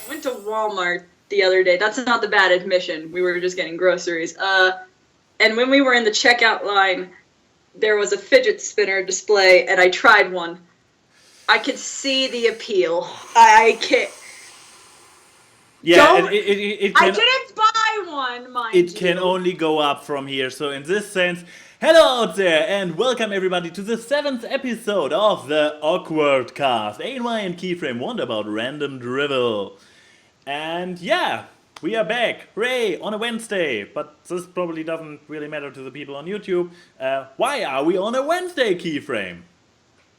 Went to Walmart the other day. That's not the bad admission. We were just getting groceries. And when we were in the checkout line, there was a fidget spinner display, and I tried one. I could see the appeal. I can't. Yeah, I didn't buy one, mind you. It can only go up from here. So in this sense, hello out there, and welcome everybody to the 7th episode of the AWKWARDCast. ANY and Keyframe wonder about random drivel. And yeah, we are back, hooray, on a Wednesday. But this probably doesn't really matter to the people on YouTube. Why are we on a Wednesday, Keyframe?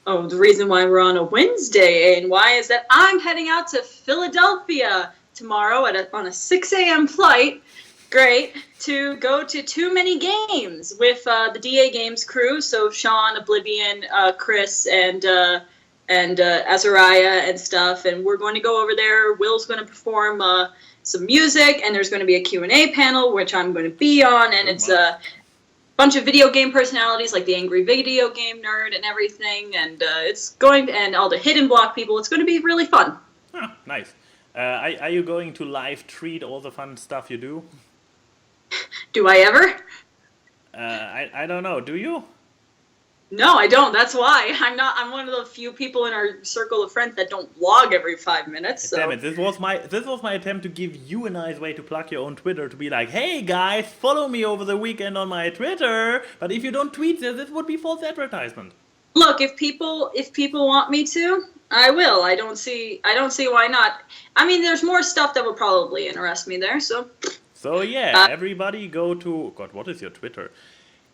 Oh, the reason why we're on a Wednesday, ANY, is that I'm heading out to Philadelphia tomorrow on a 6 a.m. flight, great, to go to Too Many Games with the DA Games crew, so Sean, Oblivion, Chris, and Azariah and stuff, and we're going to go over there. Will's going to perform some music, and there's going to be a Q&A panel, which I'm going to be on, and it's a bunch of video game personalities, like the Angry Video Game Nerd and everything, and and all the Hidden Block people. It's going to be really fun. Oh, nice. Are you going to live tweet all the fun stuff you do? Do I ever? I don't know. Do you? No, I don't. That's why I'm one of the few people in our circle of friends that don't vlog every 5 minutes. So. Damn it! This was my attempt to give you a nice way to plug your own Twitter, to be like, hey guys, follow me over the weekend on my Twitter. But if you don't tweet this would be false advertisement. Look, if people want me to, I will. I don't see why not. I mean, there's more stuff that would probably interest me there. So yeah, everybody go to God. What is your Twitter?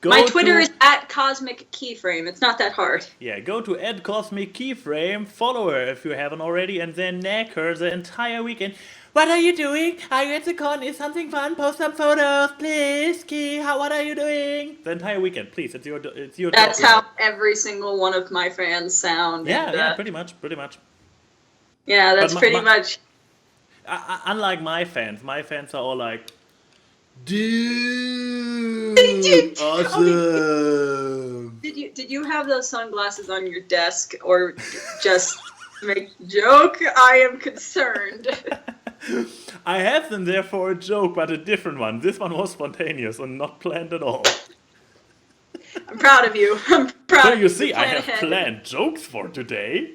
My Twitter is @CosmicKeyframe. It's not that hard. Yeah, go to @CosmicKeyframe, follow her if you haven't already, and then nag her the entire weekend. What are you doing? Are you at the con? Is something fun? Post some photos, please. Key, what are you doing? The entire weekend, please. It's your. That's how every single one of my fans sound. Yeah, pretty much. Yeah, that's pretty much. Unlike my fans are all like, dude, awesome. Did you have those sunglasses on your desk, or just make a joke? I am concerned. I have them there for a joke, but a different one. This one was spontaneous and not planned at all. I'm proud of you. I'm proud. So you see, I have planned jokes for today.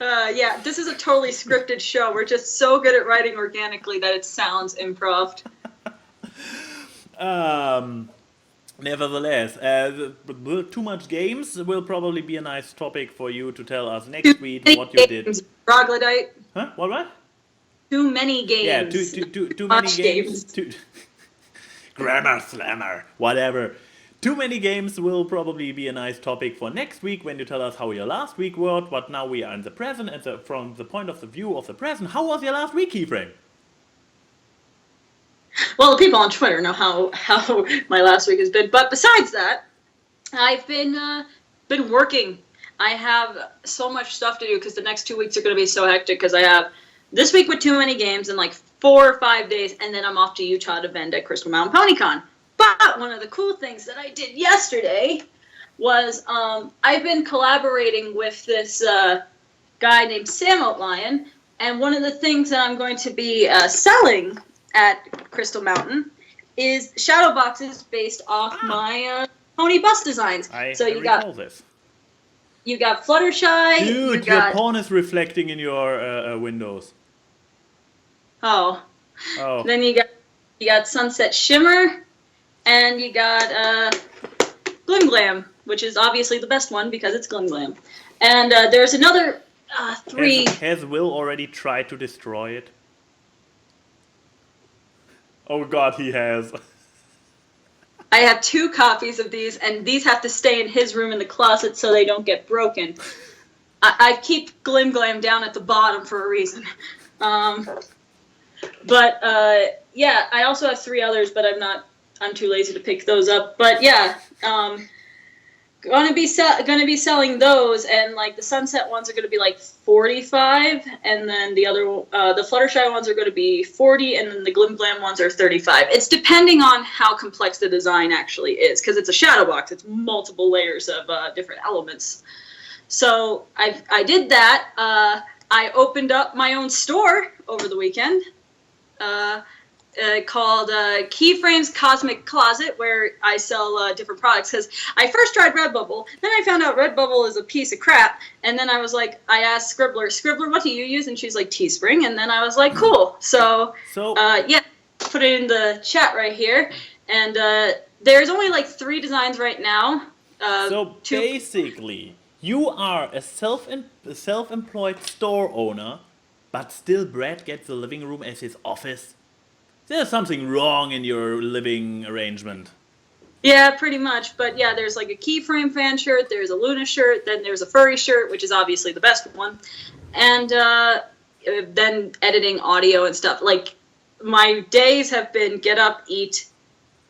Yeah, this is a totally scripted show. We're just so good at writing organically that it sounds improv. Nevertheless, too much games will probably be a nice topic for you to tell us next week what you did. Troglodyte. Huh? What? Too many games. Yeah, too many games. Grammar slammer. Whatever. Too many games will probably be a nice topic for next week when you tell us how your last week was, but now we are in the present, and from the point of the view of the present, how was your last week, Keyframe? Well, the people on Twitter know how my last week has been, but besides that, I've been working. I have so much stuff to do because the next 2 weeks are going to be so hectic because I have this week with Too Many Games in like 4 or 5 days, and then I'm off to Utah to vend at Crystal Mountain PonyCon. But one of the cool things that I did yesterday was I've been collaborating with this guy named Sam Outlion, and one of the things that I'm going to be selling at Crystal Mountain is shadow boxes based off my pony bus designs. You got Fluttershy. Dude, your pawn is reflecting in your windows. Oh. Then you got Sunset Shimmer. And you got Glim Glam, which is obviously the best one because it's Glim Glam. And there's another 3. Has Will already tried to destroy it? Oh god, he has. I have 2 copies of these, and these have to stay in his room in the closet so they don't get broken. I keep Glim Glam down at the bottom for a reason. Yeah, I also have 3 others, but I'm too lazy to pick those up. But yeah, gonna be selling those, and like the Sunset ones are gonna be like 45, and then the other the Fluttershy ones are gonna be 40, and then the Glim Glam ones are 35. It's depending on how complex the design actually is, because it's a shadow box. It's multiple layers of different elements. So I did that. I opened up my own store over the weekend called Keyframes Cosmic Closet, where I sell different products. Because I first tried Redbubble, then I found out Redbubble is a piece of crap, and then I was like, I asked Scribbler, what do you use? And she's like, Teespring, and then I was like, cool. So yeah, put it in the chat right here, and there's only like 3 designs right now. So basically, you are a self-employed store owner, but still Brad gets the living room as his office. There's something wrong in your living arrangement. Yeah, pretty much. But yeah, there's like a Keyframe fan shirt, there's a Luna shirt, then there's a furry shirt, which is obviously the best one, and then editing audio and stuff. Like, my days have been get up, eat,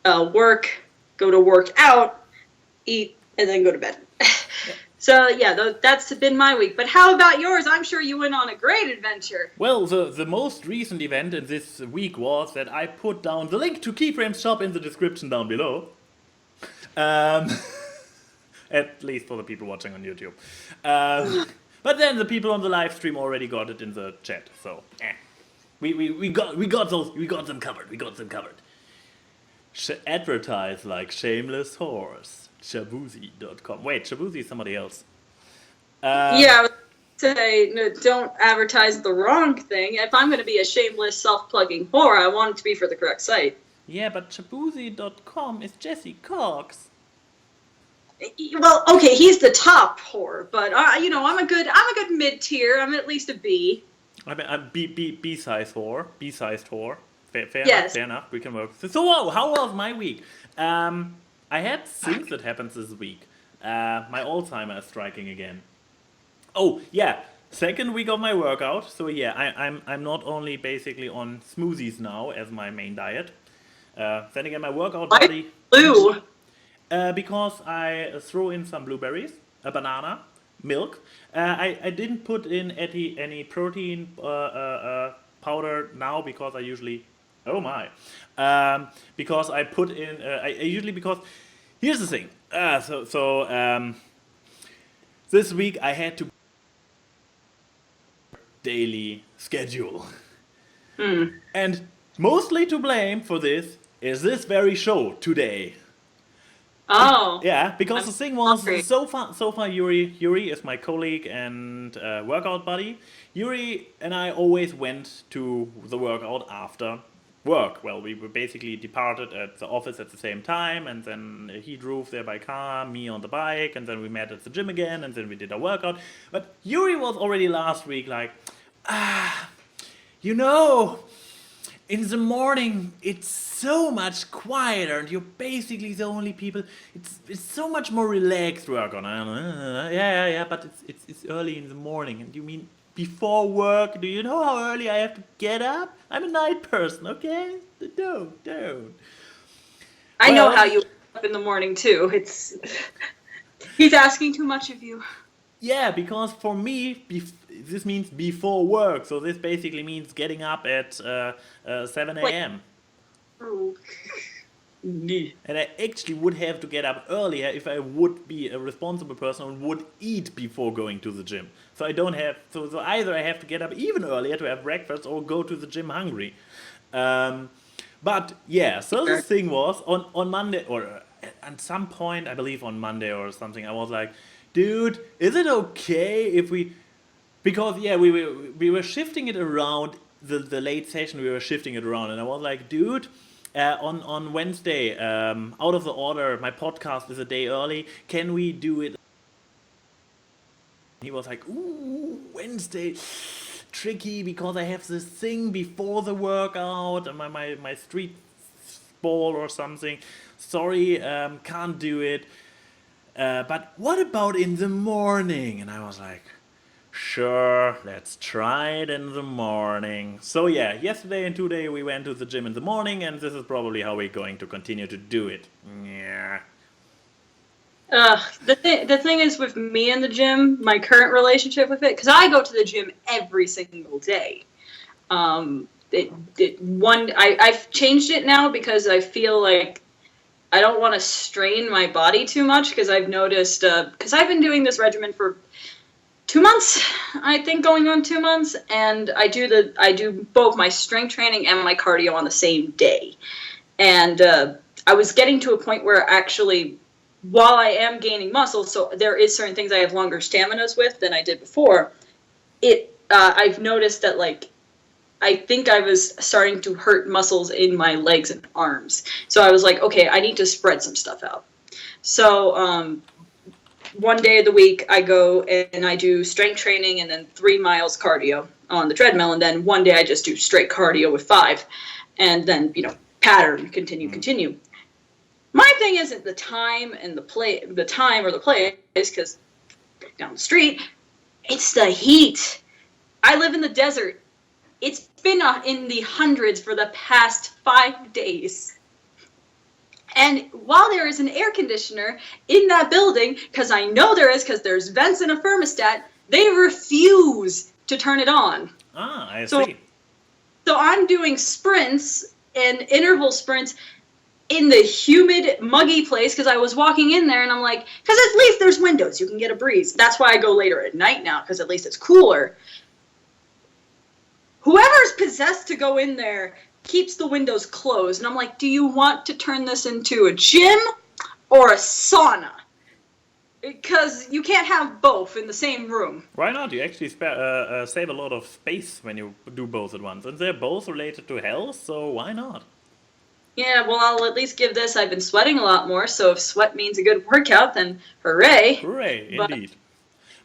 work, go to work out, eat, and then go to bed. So yeah, that's been my week. But how about yours? I'm sure you went on a great adventure. Well, the most recent event in this week was that I put down the link to Keyframe's shop in the description down below. At least for the people watching on YouTube. But then the people on the live stream already got it in the chat. So we got them covered. Advertise like shameless horse. Shabuzi.com. Wait, Shabuzi is somebody else. Yeah, I would say, no, don't advertise the wrong thing. If I'm going to be a shameless, self-plugging whore, I want it to be for the correct site. Yeah, but Shabuzi.com is Jesse Cox. Well, okay, he's the top whore, but I'm a good mid-tier. I'm at least a B. I'm B-sized whore. B-sized whore. Fair enough. We can work. So how was my week? I had things that happened this week. My Alzheimer is striking again. Oh yeah, second week of my workout. So yeah, I'm not only basically on smoothies now as my main diet. Then again, my workout body. Blue. Because I throw in some blueberries, a banana, milk. I didn't put in any protein powder now because I usually. Oh my. Because I put in. Because. Here's the thing. This week I had to daily schedule. And mostly to blame for this is this very show today. Oh. Yeah, because the thing was, so far Yuri is my colleague and workout buddy. Yuri and I always went to the workout after work. Well, we were basically departed at the office at the same time, and then he drove there by car, me on the bike, and then we met at the gym again, and then we did our workout. But Yuri was already last week like, in the morning it's so much quieter, and you're basically the only people. It's so much more relaxed work on. Yeah, but it's early in the morning, and you mean before work? Do you know how early I have to get up? I'm a night person, okay? Don't. I know how you wake up in the morning too. He's asking too much of you. Yeah, because for me, this means before work. So this basically means getting up at 7 a.m. Oh. And I actually would have to get up earlier if I would be a responsible person and would eat before going to the gym. So I don't have, so either I have to get up even earlier to have breakfast or go to the gym hungry. But yeah, so the thing was on Monday, or at some point, I believe on Monday or something, I was like, dude, is it okay if because yeah, we were shifting it around, the late session we were shifting it around, and I was like, dude, on Wednesday, out of the order, my podcast is a day early. Can we do it? He was like, ooh, Wednesday, tricky because I have this thing before the workout, and my street ball or something. Sorry, can't do it. But what about in the morning? And I was like, sure, let's try it in the morning. So yeah, yesterday and today we went to the gym in the morning, and this is probably how we're going to continue to do it. Yeah. The thing is with me and the gym, my current relationship with it, because I go to the gym every single day. I've changed it now because I feel like I don't want to strain my body too much, because I've noticed, because I've been doing this regimen for 2 months, I think, going on 2 months, and I do both my strength training and my cardio on the same day. And I was getting to a point where actually, while I am gaining muscle, so there is certain things I have longer staminas with than I did before. I've noticed that, like, I think I was starting to hurt muscles in my legs and arms. So I was like, okay, I need to spread some stuff out. So one day of the week I go and I do strength training and then 3 miles cardio on the treadmill. And then one day I just do straight cardio with 5. And then, pattern, continue. My thing isn't the time and the place, because down the street, it's the heat. I live in the desert. It's been in the hundreds for the past 5 days. And while there is an air conditioner in that building, because I know there is, because there's vents and a thermostat, they refuse to turn it on. I see. So I'm doing sprints and interval sprints in the humid, muggy place, because I was walking in there and I'm like, because at least there's windows, you can get a breeze. That's why I go later at night now, because at least it's cooler. Whoever's possessed to go in there keeps the windows closed. And I'm like, do you want to turn this into a gym or a sauna? Because you can't have both in the same room. Why not? You actually save a lot of space when you do both at once. And they're both related to health, so why not? Yeah, well, I'll at least give this. I've been sweating a lot more, so if sweat means a good workout, then hooray. Hooray, indeed.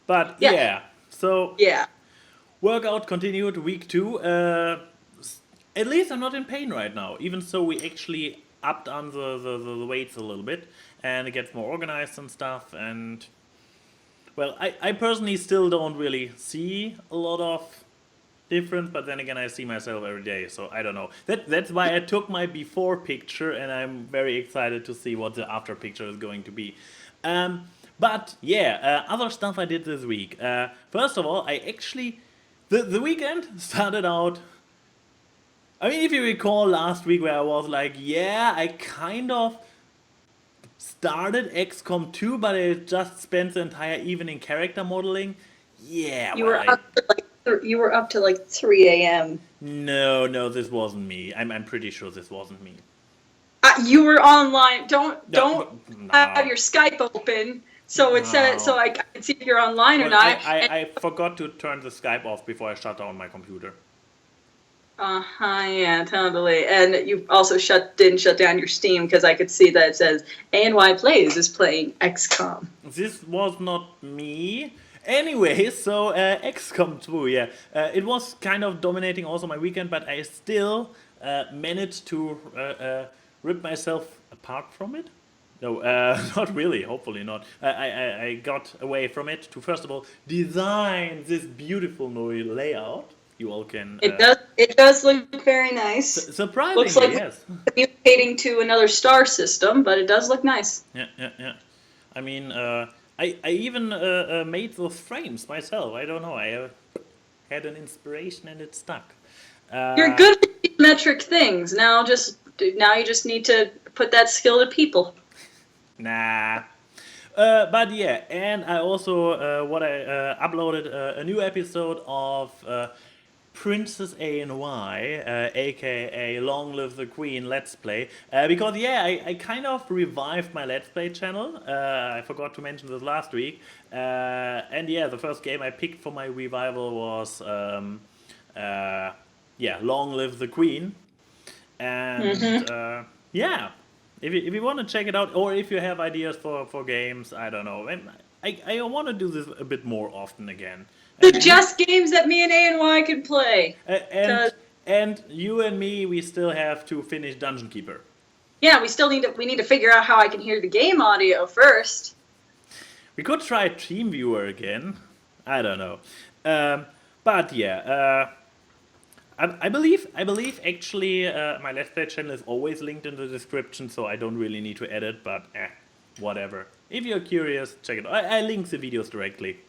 But, yeah. So, workout continued week 2. At least I'm not in pain right now, even so we actually upped on the weights a little bit, and it gets more organized and stuff, and, well, I personally still don't really see a lot of difference, but then again I see myself every day, so I don't know. That's why I took my before picture, and I'm very excited to see what the after picture is going to be. But, yeah, other stuff I did this week. First of all, I actually... The weekend started out... I mean, if you recall last week where I was like, yeah, I kind of started XCOM 2, but I just spent the entire evening character modeling. Yeah, you were up to like 3 a.m. No, this wasn't me. I'm pretty sure this wasn't me. You were online. Don't have your Skype open. So it said, so I can see if you're online or not. I forgot to turn the Skype off before I shut down my computer. Yeah, totally. And you also didn't shut down your Steam, because I could see that it says ANY Plays is playing XCOM. This was not me. Anyway, so XCOM 2, yeah. It was kind of dominating also my weekend, but I still managed to rip myself apart from it. No, not really, hopefully not. I got away from it to, first of all, design this beautiful new layout. You all can... It does look very nice. Surprisingly, looks like yes. Mutating to another star system, but it does look nice. Yeah. I mean, I even made those frames myself. I don't know, I had an inspiration and it stuck. You're good at geometric things. Now you just need to put that skill to people. Nah. But yeah, and I also uploaded a new episode of Princess ANY, aka Long Live the Queen Let's Play, because yeah, I kind of revived my Let's Play channel. I forgot to mention this last week, and yeah, the first game I picked for my revival was Long Live the Queen, and yeah. If you want to check it out, or if you have ideas for games, I don't know. I want to do this a bit more often again. Just games that me and ANY can play. And you and me, we still have to finish Dungeon Keeper. Yeah, we need to figure out how I can hear the game audio first. We could try TeamViewer again. I don't know. But yeah, I believe actually my Let's Play channel is always linked in the description, so I don't really need to edit, but whatever. If you're curious, check it out. I link the videos directly.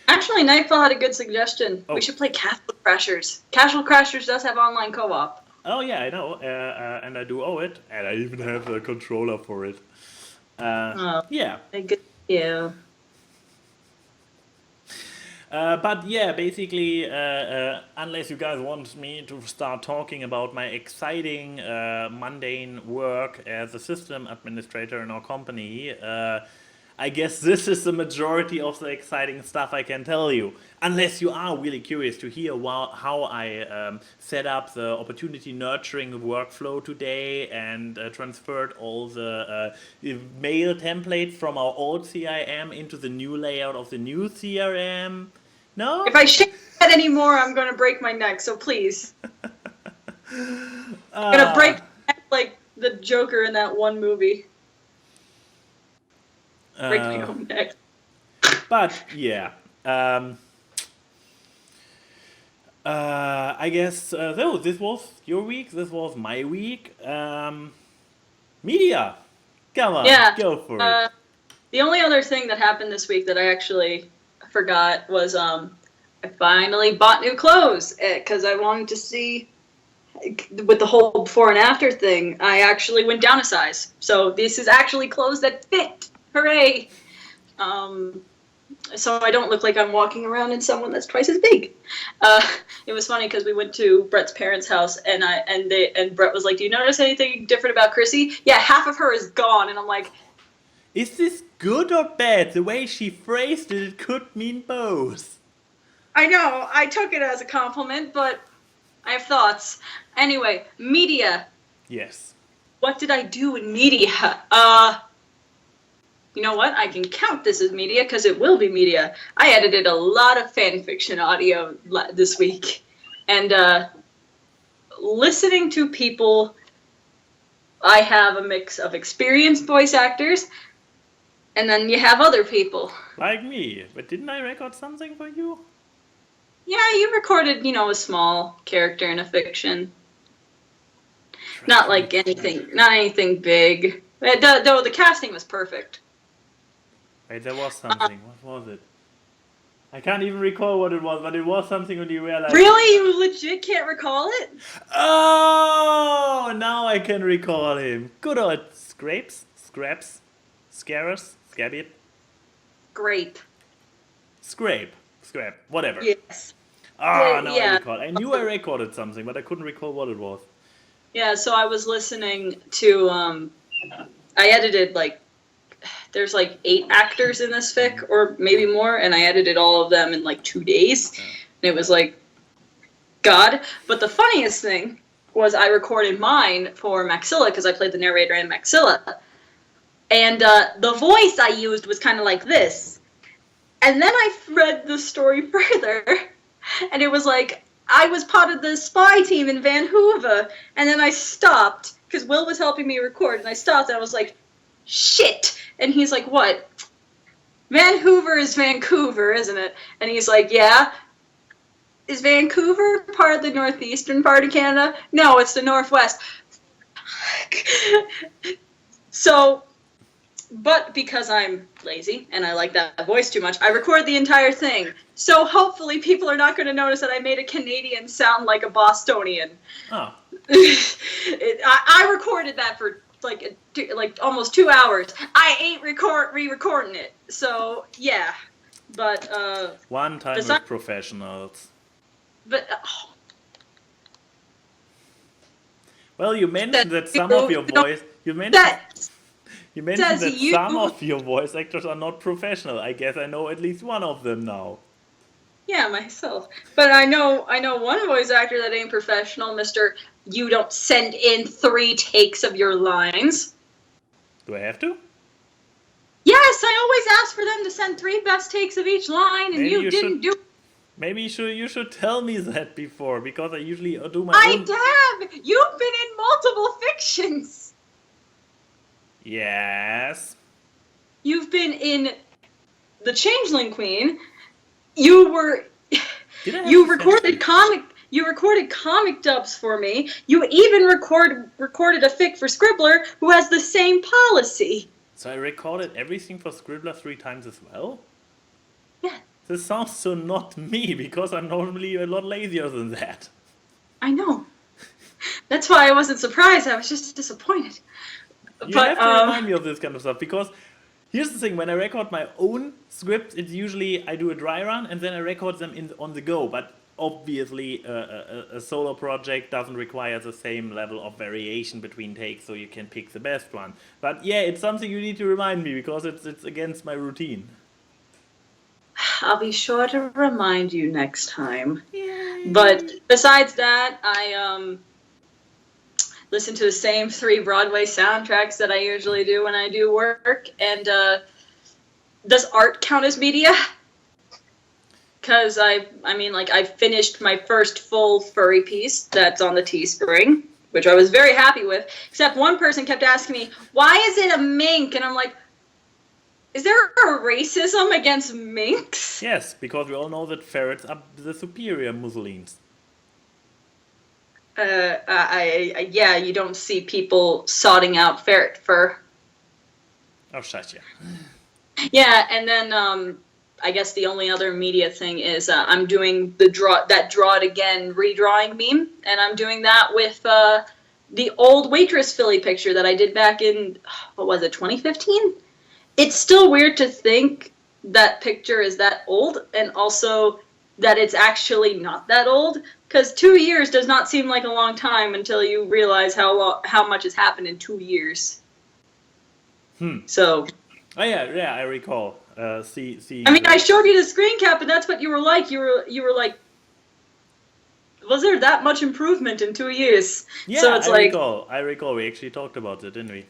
Actually, Nightfall had a good suggestion. Oh. We should play Casual Crashers. Casual Crashers does have online co-op. Oh yeah, I know, and I do owe it, and I even have a controller for it. Yeah. Good. Yeah. But yeah, basically, unless you guys want me to start talking about my exciting mundane work as a system administrator in our company, I guess this is the majority of the exciting stuff I can tell you. Unless you are really curious to hear how I set up the opportunity nurturing workflow today and transferred all the mail templates from our old CRM into the new layout of the new CRM. No? If I shake that anymore, I'm going to break my neck, so please. I'm going to break my neck like the Joker in that one movie. Break my own neck. But yeah, I guess so. This was your week. This was my week. Media, come on, Yeah, go for it. The only other thing that happened this week that I actually forgot was I finally bought new clothes because I wanted to see. With the whole before and after thing, I actually went down a size. So this is actually clothes that fit. Hooray! So I don't look like I'm walking around in someone that's twice as big. It was funny because we went to Brett's parents' house and Brett was like, "Do you notice anything different about Chrissy?" Yeah, half of her is gone, and I'm like, "Is this good or bad?" The way she phrased it, it could mean both. I know. I took it as a compliment, but I have thoughts. Anyway, media. Yes. What did I do in media? You know what? I can count this as media because it will be media. I edited a lot of fan fiction audio this week. And listening to people, I have a mix of experienced voice actors, and then you have other people. Like me. But didn't I record something for you? Yeah, you recorded, a small character in a fiction. Not like anything big. Though the casting was perfect. Wait, there was something. What was it? I can't even recall what it was, but it was something when you realized... Really? You legit can't recall it? Oh! Now I can recall him. Good old Scraps? Scarus? Scabiet? Grape. Scrap. Whatever. Yes. Ah, now I recall. I knew I recorded something, but I couldn't recall what it was. Yeah, so I was listening to, I edited, there's 8 actors in this fic, or maybe more, and I edited all of them in 2 days. And it was God. But the funniest thing was I recorded mine for Maxilla, because I played the narrator in Maxilla. And the voice I used was kind of like this. And then I read the story further, and it was I was part of the spy team in Vancouver, and then I stopped, because Will was helping me record, and I stopped, and I was like, shit! And he's like, what? Vancouver is Vancouver, isn't it? And he's like, yeah. Is Vancouver part of the northeastern part of Canada? No, it's the northwest. So, but because I'm lazy and I like that voice too much, I record the entire thing. So hopefully people are not going to notice that I made a Canadian sound like a Bostonian. Oh. I recorded that for almost 2 hours. I ain't re-recording it. So yeah, but one time with professionals. But well, you mentioned that some of your voice. You mentioned that some of your voice actors are not professional. I guess I know at least one of them now. Yeah, myself. But I know one voice actor that ain't professional, Mr. You don't send in 3 takes of your lines. Do I have to? Yes, I always ask for them to send 3 best takes of each line, and Maybe you didn't do. Maybe you should tell me that before, because I usually do my own. I have. You've been in multiple fictions. Yes. You've been in The Changeling Queen. You recorded comic dubs for me. You even recorded a fic for Scribbler, who has the same policy. So I recorded everything for Scribbler 3 times as well? Yeah. This sounds so not me, because I'm normally a lot lazier than that. I know. That's why I wasn't surprised. I was just disappointed. You have to remind me of this kind of stuff, because Here's the thing: when I record my own scripts, it's usually I do a dry run and then I record them on the go. But obviously, a solo project doesn't require the same level of variation between takes, so you can pick the best one. But yeah, it's something you need to remind me because it's against my routine. I'll be sure to remind you next time. Yay. But besides that, I listen to the same 3 Broadway soundtracks that I usually do when I do work. And does art count as media? Because I finished my first full furry piece that's on the Teespring, which I was very happy with. Except one person kept asking me, why is it a mink? And I'm like, is there a racism against minks? Yes, because we all know that ferrets are the superior musselines. Yeah, you don't see people sodding out ferret fur. Oh, shut ya. Yeah, and then I guess the only other media thing is I'm doing draw it again redrawing meme, and I'm doing that with the old waitress Philly picture that I did back in 2015. It's still weird to think that picture is that old, and also that it's actually not that old, because 2 years does not seem like a long time until you realize how much has happened in 2 years. So. Oh yeah, I recall. See. I mean, I showed you the screen cap, and that's what you were like. You were like, was there that much improvement in 2 years? Yeah, so it's I recall. We actually talked about it, didn't we?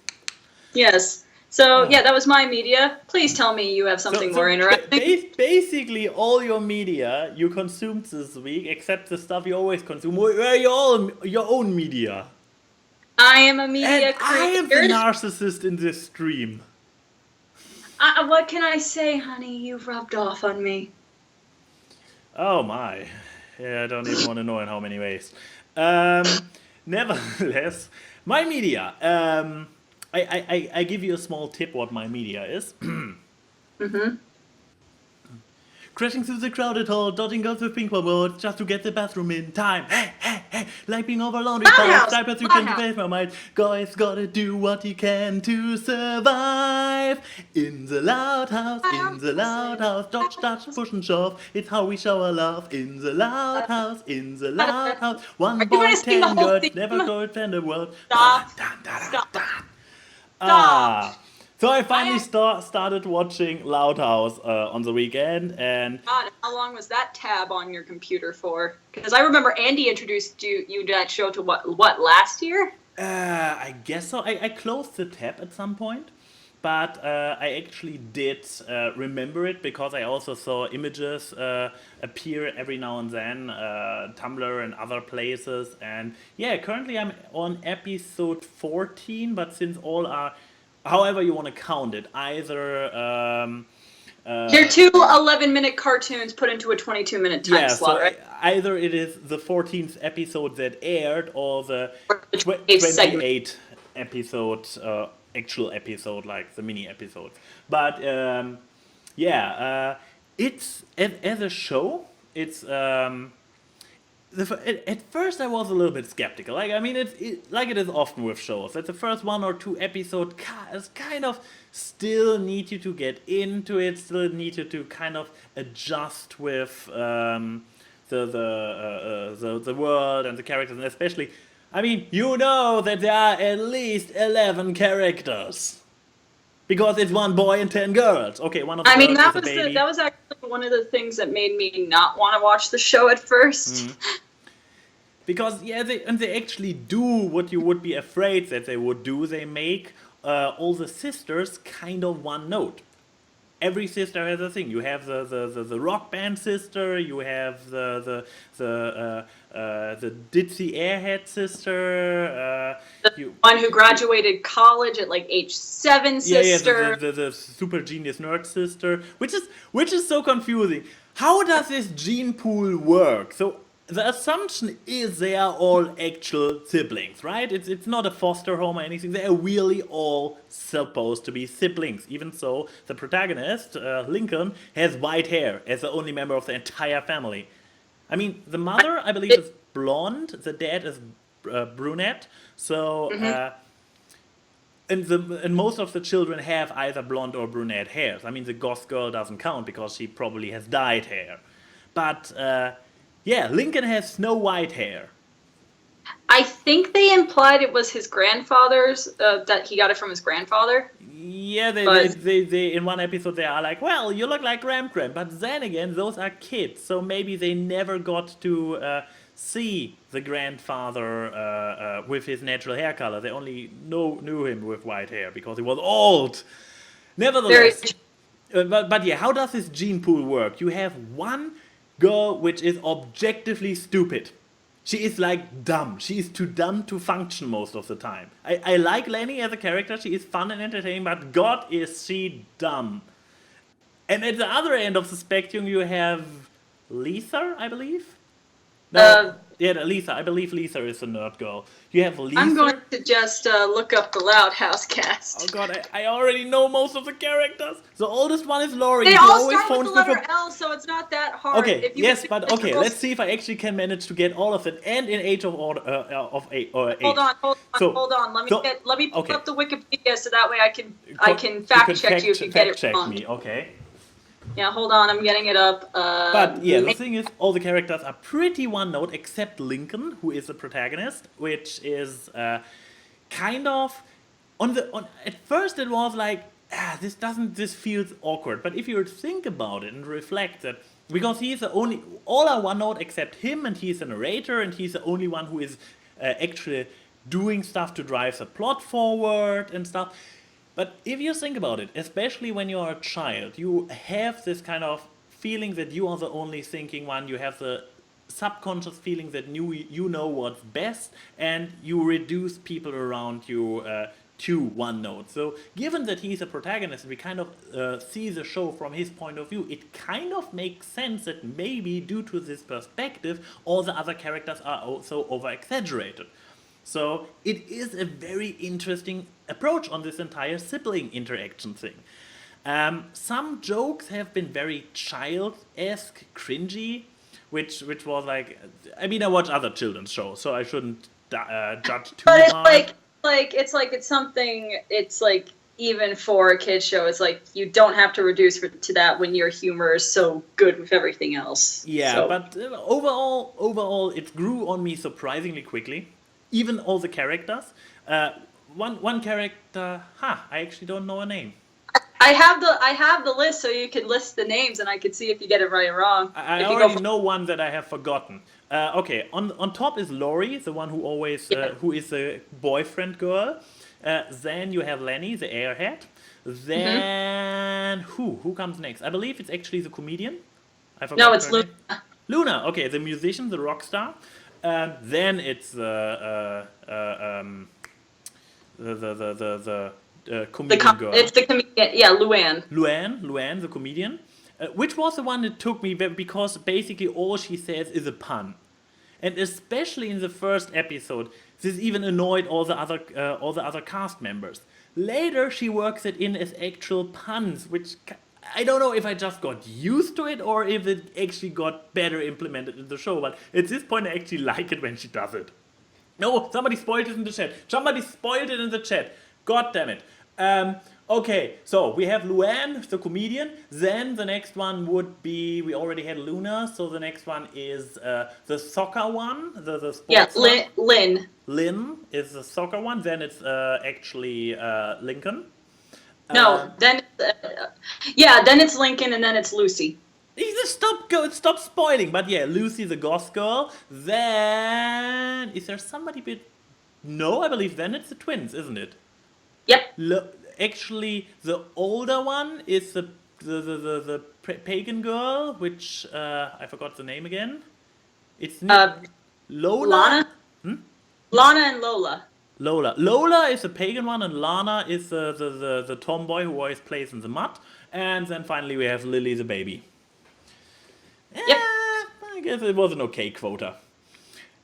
Yes. So yeah, that was my media. Please tell me you have something more interesting. Basically, all your media you consumed this week, except the stuff you always consume, were your own media. I am a media creator. I am the narcissist in this stream. What can I say, honey? You've rubbed off on me. Oh my. Yeah, I don't even want to know in how many ways. Nevertheless, my media. I give you a small tip what my media is. Mm-hmm. Crashing through the crowded hall, dodging girls with pink bubbles just to get the bathroom in time. Hey, like being over laundry balls, diapers you can debate my mind. Guys gotta do what you can to survive. In the loud house, dodge, push and shove. It's how we show our love. In the loud house. One boy, 10 girls, never go defend the world. Stop. So I finally started watching Loud House on the weekend, and God, how long was that tab on your computer for? Because I remember Andy introduced you to that show to what last year? I guess so. I closed the tab at some point, but I actually did remember it because I also saw images appear every now and then, Tumblr and other places, and yeah, currently I'm on episode 14, but since all are however you want to count it, either they're 2 11-minute cartoons put into a 22-minute time slot, right? Either it is the 14th episode that aired or the 28th episode, actual episode, like the mini episode. But it's as a show, it's at first I was a little bit skeptical. Like, I mean, like it is often with shows, that the first 1 or 2 episodes kind of still need you to get into it, still need you to kind of adjust with the world and the characters, and especially, I mean, you know that there are at least 11 characters. Because it's 1 boy and 10 girls. Okay, one of the girls is a baby. That was actually one of the things that made me not want to watch the show at first. Mm-hmm. Because they actually do what you would be afraid that they would do. They make all the sisters kind of one note. Every sister has a thing. You have the rock band sister. You have the ditzy airhead sister. One who graduated college at like age 7 sister. Yeah, the super genius nerd sister, which is so confusing. How does this gene pool work? So the assumption is they are all actual siblings, right? It's not a foster home or anything. They are really all supposed to be siblings. Even so, the protagonist, Lincoln, has white hair as the only member of the entire family. I mean, the mother, I believe, is blonde. The dad is brunette. So and most of the children have either blonde or brunette hairs. I mean, the goth girl doesn't count because she probably has dyed hair. But yeah, Lincoln has snow white hair. I think they implied it was his grandfather's, that he got it from his grandfather. Yeah, they in one episode they are like, well, you look like Graham, but then again, those are kids, so maybe they never got to see the grandfather with his natural hair color. They only knew him with white hair because he was old. Nevertheless, but yeah, how does this gene pool work? You have one girl which is objectively stupid. She is like dumb. She is too dumb to function most of the time. I like Lenny as a character. She is fun and entertaining, but God is she dumb. And at the other end of the spectrum, you have Lisa, I believe. No, Lisa. I believe Lisa is a nerd girl. You have Lisa. I'm going to just look up the Loud House cast. Oh god, I already know most of the characters. The oldest one is Laurie. They all start with the letter L, so it's not that hard. Okay, yes, but okay, let's see if I actually can manage to get all of it, and in age of order of 8 or 8. Hold on. Let me pull up the Wikipedia so that way I can fact check you if you get it wrong. Me, okay. Yeah, hold on, I'm getting it up. But yeah, the thing is, all the characters are pretty one note except Lincoln, who is the protagonist, which is kind of at first it was like, this feels awkward. But if you think about it and reflect that, because he's the only, all are one note except him, and he's a narrator, and he's the only one who is actually doing stuff to drive the plot forward and stuff. But if you think about it, especially when you're a child, you have this kind of feeling that you are the only thinking one. You have the subconscious feeling that you know what's best, and you reduce people around you to one note. So given that he's a protagonist, we kind of see the show from his point of view, it kind of makes sense that maybe due to this perspective, all the other characters are also over-exaggerated. So it is a very interesting approach on this entire sibling interaction thing. Some jokes have been very child-esque, cringy, which was like, I mean, I watch other children's shows, so I shouldn't judge too much. But it's something. It's like even for a kid's show, it's like you don't have to reduce to that when your humor is so good with everything else. Yeah, so. But overall, it grew on me surprisingly quickly. Even all the characters. One character, I actually don't know a name. I have the list, so you can list the names, and I can see if you get it right or wrong. I already know one that I have forgotten. Okay, on top is Laurie, the one who always who is a boyfriend girl. Then you have Lenny, the airhead. Then who comes next? I believe it's actually the comedian. I forgot. No, it's Luna. Luna. Okay, the musician, the rock star. Then it's the comedian girl. It's the comedian, yeah, Luann. Luann, the comedian. Which was the one that took me, because basically all she says is a pun. And especially in the first episode, this even annoyed all the other cast members. Later, she works it in as actual puns, which I don't know if I just got used to it or if it actually got better implemented in the show, but at this point I actually like it when she does it. No, somebody spoiled it in the chat. God damn it. Okay, so we have Luann, the comedian. Then the next one would be, we already had Luna, so the next one is the soccer one, the sports one. Lynn. Lynn is the soccer one. Then it's actually Lincoln. No, then it's Lincoln, and then it's Lucy. Stop spoiling. But yeah, Lucy the goth girl. Then is there somebody bit? No, I believe then it's the twins, isn't it? Yep. Actually, the older one is the pagan girl, which I forgot the name again. It's Lola. Lana. Lana and Lola. Lola is the pagan one, and Lana is the tomboy who always plays in the mud. And then finally we have Lily the baby. Yep. I guess it was an okay quota.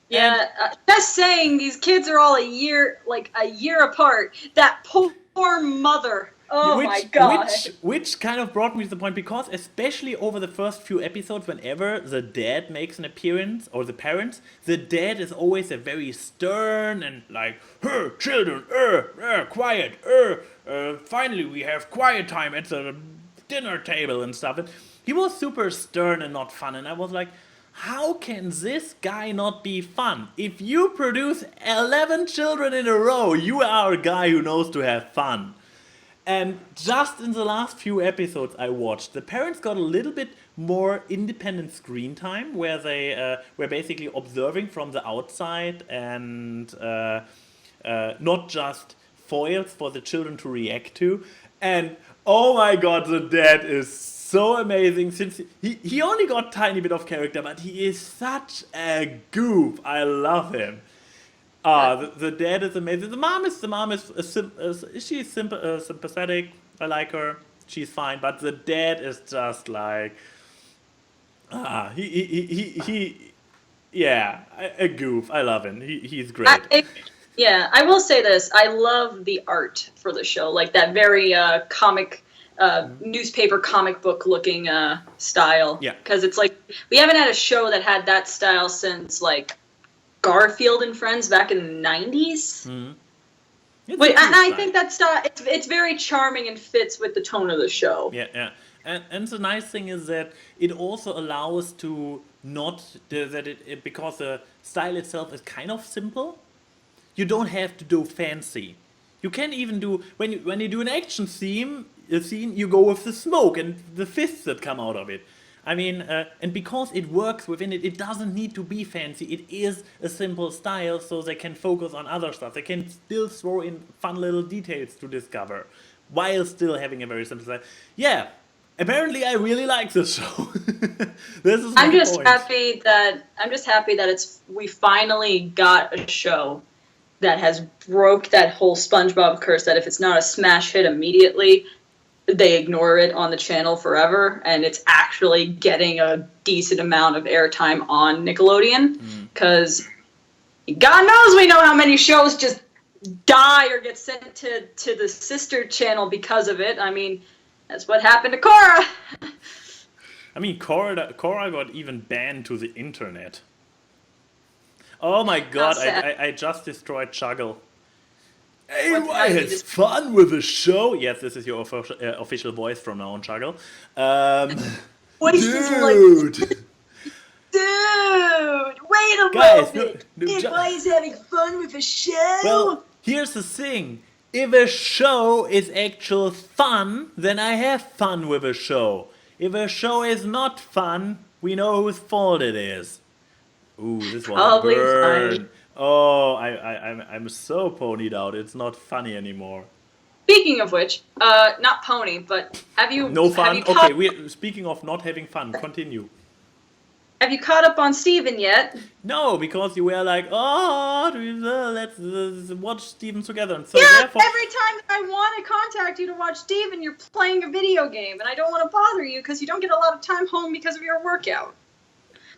Yeah, just saying, these kids are all a year apart. That poor mother Oh my god. Which kind of brought me to the point, because especially over the first few episodes, whenever the dad makes an appearance, or the parents, the dad is always a very stern and like, "Hey, children, quiet, finally we have quiet time at the dinner table," and stuff. And he was super stern and not fun, and I was like, how can this guy not be fun? If you produce 11 children in a row, you are a guy who knows to have fun. And just in the last few episodes I watched, the parents got a little bit more independent screen time, where they were basically observing from the outside and not just foils for the children to react to. And oh my god, the dad is so amazing, since he only got a tiny bit of character, but he is such a goof. I love him. The dad is amazing. The mom is she's sympathetic. I like her. She's fine. But the dad is just like, a goof. I love him. He's great. I will say this. I love the art for the show, like that very comic, newspaper comic book looking style. Yeah. Because it's like we haven't had a show that had that style since like Garfield and Friends back in the 90s. Mm-hmm. And I think that style, it's very charming and fits with the tone of the show. Yeah. And the nice thing is that it also allows to because the style itself is kind of simple. You don't have to do fancy. You can even do, when you do an action scene, you go with the smoke and the fists that come out of it. I mean, and because it works within it, it doesn't need to be fancy. It is a simple style, so they can focus on other stuff. They can still throw in fun little details to discover, while still having a very simple style. Yeah, apparently I really like this show. This is I'm just happy that we finally got a show that has broke that whole SpongeBob curse, that if it's not a smash hit immediately, they ignore it on the channel forever, and it's actually getting a decent amount of airtime on Nickelodeon, because God knows we know how many shows just die or get sent to the sister channel because of it. I mean, that's what happened to Korra. I mean, Korra got even banned to the internet. Oh my god, I just destroyed Chuggle. AY has fun with the show. Yes, this is your official voice from now on, Chuggle. Dude! Dude! Wait a moment! AY is having fun with the show? Well, here's the thing. If a show is actual fun, then I have fun with a show. If a show is not fun, we know whose fault it is. Ooh, this was a burn. Oh, I'm so ponied out. It's not funny anymore. Speaking of which, not pony, but have you... No fun? Okay, speaking of not having fun, continue. Have you caught up on Steven yet? No, because you were like, oh, let's watch Steven together. And so yeah, therefore... every time I want to contact you to watch Steven, you're playing a video game, and I don't want to bother you because you don't get a lot of time home because of your workout.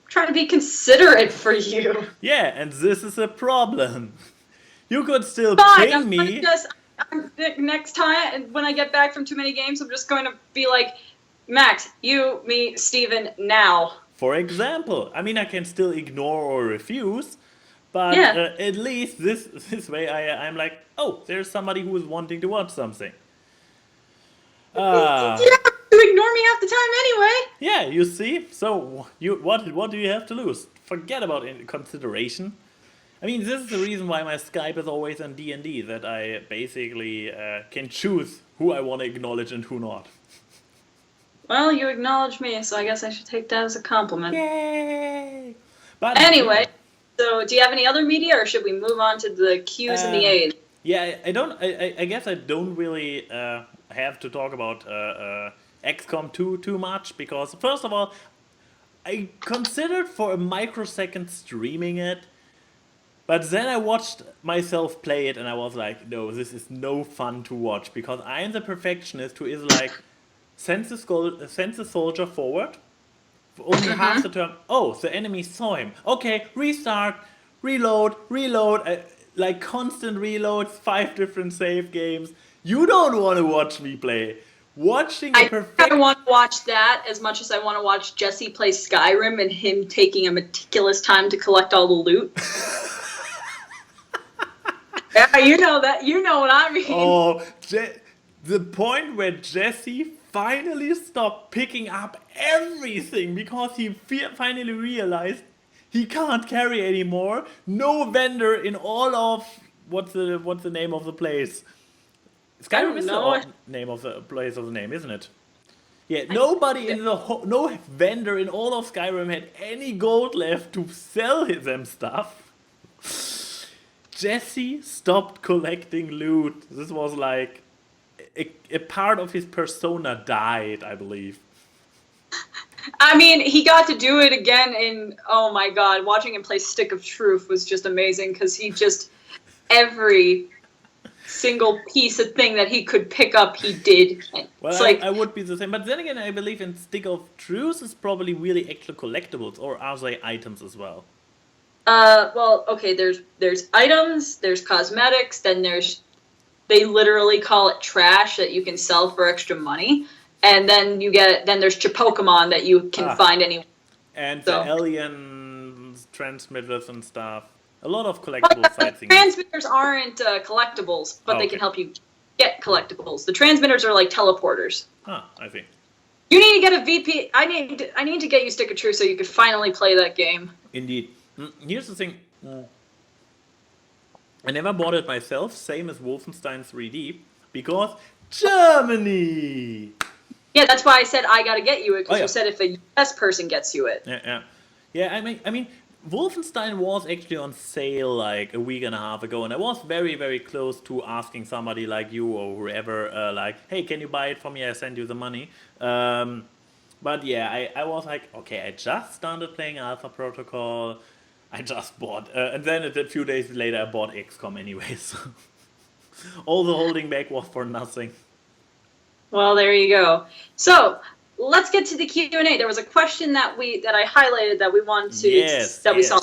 Trying to be considerate for you. Yeah, and this is a problem. You could still ping me. Next time, when I get back from too many games, I'm just going to be like, Max, you, me, Steven, now. For example. I mean, I can still ignore or refuse, but at least this way I'm like, oh, there's somebody who is wanting to watch something. You ignore me half the time anyway. Yeah, you see? So what do you have to lose? Forget about consideration. I mean, this is the reason why my Skype is always on D&D, that I basically can choose who I want to acknowledge and who not. Well, you acknowledge me, so I guess I should take that as a compliment. Yay! But anyway, so do you have any other media, or should we move on to the Q's and the A's? Yeah, I guess I don't really have to talk about XCOM 2 too much, because first of all, I considered for a microsecond streaming it, but then I watched myself play it and I was like, no, this is no fun to watch, because I am the perfectionist who is like, send the soldier forward, for only half the turn, oh, the enemy saw him, okay, restart, reload, like constant reloads, 5 different save games. You don't want to watch me play. Watching a I perfect... want to watch that as much as I want to watch Jesse play Skyrim and him taking a meticulous time to collect all the loot. Yeah, you know that. You know what I mean. Oh, the point where Jesse finally stopped picking up everything because he finally realized he can't carry anymore. No vendor in all of... What's the name of the place? Skyrim is the name of the place of the name, isn't it? Yeah, nobody in no vendor in all of Skyrim had any gold left to sell them stuff. Jesse stopped collecting loot. This was like a part of his persona died, I believe. I mean, he got to do it again in, oh my god, watching him play Stick of Truth was just amazing because he just, every single piece of thing that he could pick up, he did. Well, I would be the same. But then again, I believe in Stick of Truth is probably really actual collectibles, or are they items as well? Well, okay, there's items, there's cosmetics, then they literally call it trash that you can sell for extra money, and then there's Pokemon that you can find anywhere. And the aliens, transmitters and stuff. A lot of collectible side things. Transmitters aren't collectibles, but they can help you get collectibles. The transmitters are like teleporters. Huh, I see. You need to get a VP. I need to get you Stick of Truth so you can finally play that game. Indeed. Here's the thing. I never bought it myself, same as Wolfenstein 3D, because Germany! Yeah, that's why I said I gotta get you it, because you said if a US person gets you it. Yeah, I mean, Wolfenstein was actually on sale like a week and a half ago, and I was very, very close to asking somebody like you or whoever, like, hey, can you buy it for me? I send you the money. But yeah, I was like, okay, I just started playing Alpha Protocol. I just bought, and then a few days later I bought XCOM anyway, so all the holding back was for nothing. Well, there you go. So let's get to the Q&A. There was a question that I highlighted that we wanted to we saw